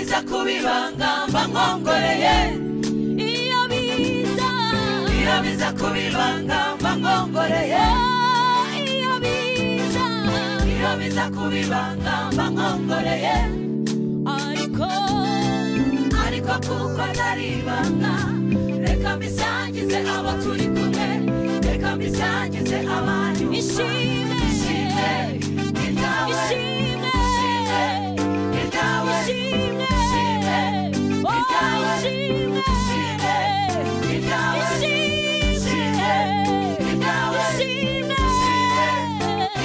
biza kubibanga mbangongoreye iyo biza kubibanga mbangongoreye iyo biza kubibanga mbangongoreye ariko kuko ataribanga reka mbisangize abo turi kumwe reka mbisangize abantu ishimwe iryawe ishimwe iryawe ishimwe iryawe ishimwe iryawe ishimwe iryawe ishimwe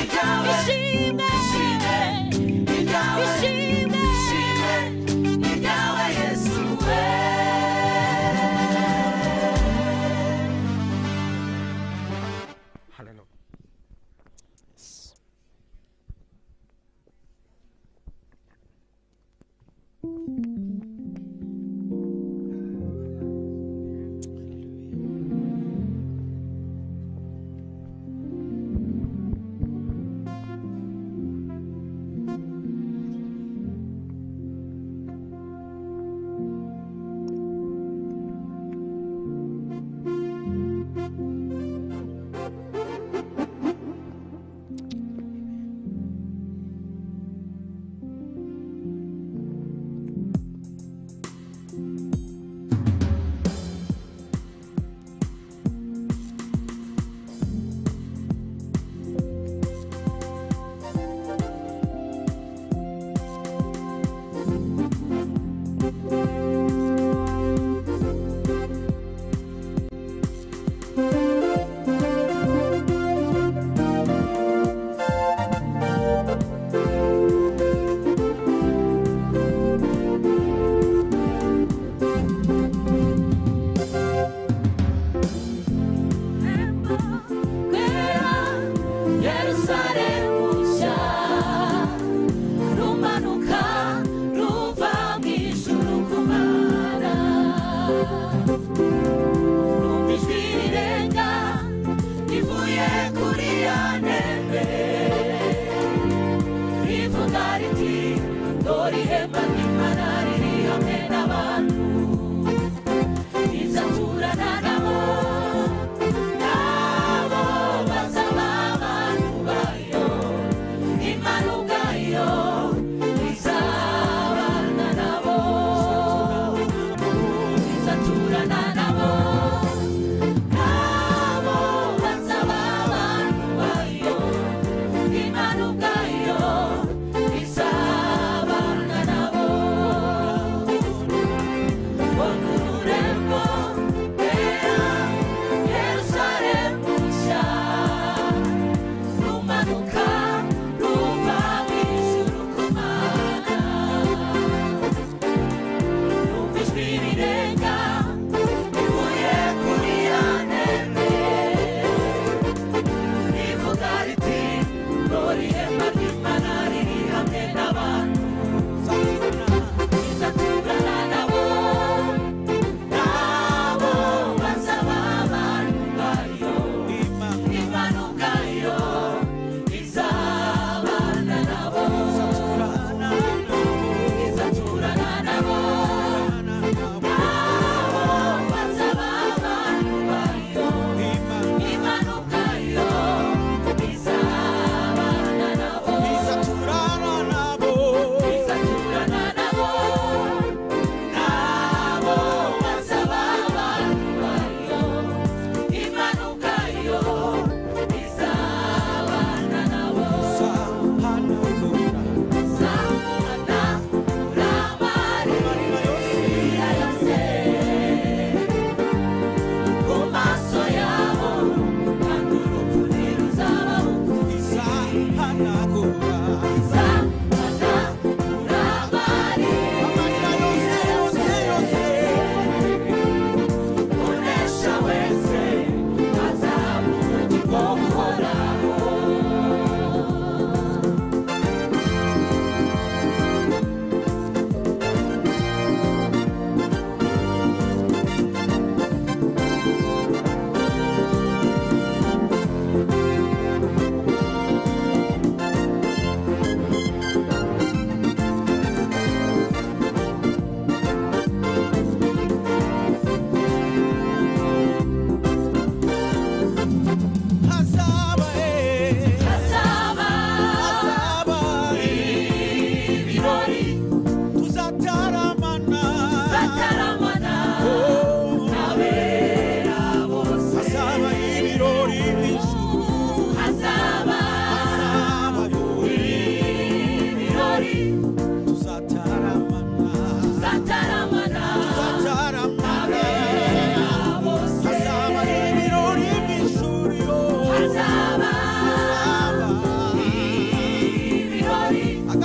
iryawe ishimwe iryawe ishimwe iryawe Yesu we. Hallelujah. Isabana nabo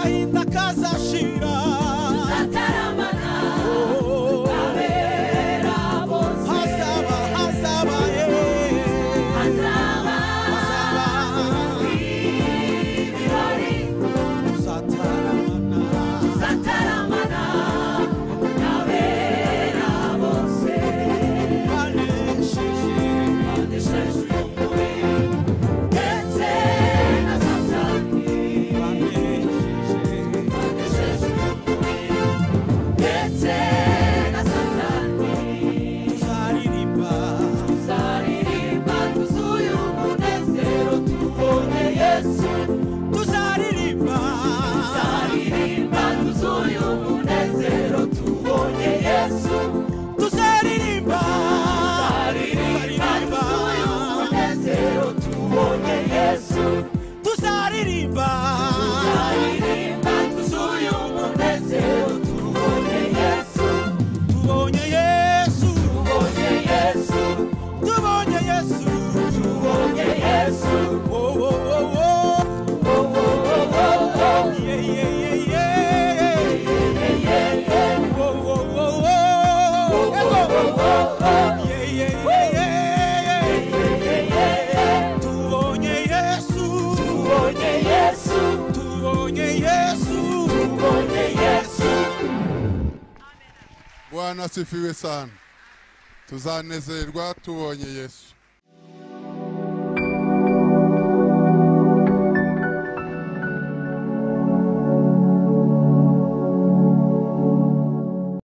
agahinda kazashira tuzataramana abera bose hazaba hazaba ibirori tuzataramana abera bose banesheje banesheje umubiri ndetse na satani banesheje ndetse na satani tuzaririmba tuzuye umunezero tubonye Yesu tuzaririmba tuzuye umunezero tubonye Yesu tuzaririmba tuzuye umunezero tubonye Yesu tuzaririmba tuzuye umunezero tubonye Yesu tubonye Yesu tubonye Yesu tubonye Yesu tubonye Yesu oh oh oh oh yeah yeah yeah yeah oh oh oh yeah yeah yeah tubonye Yesu tubonye Yesu tubonye Yesu tubonye Yesu. Bwana asifiwe sana. Tuzanezerwa tubonye Yesu.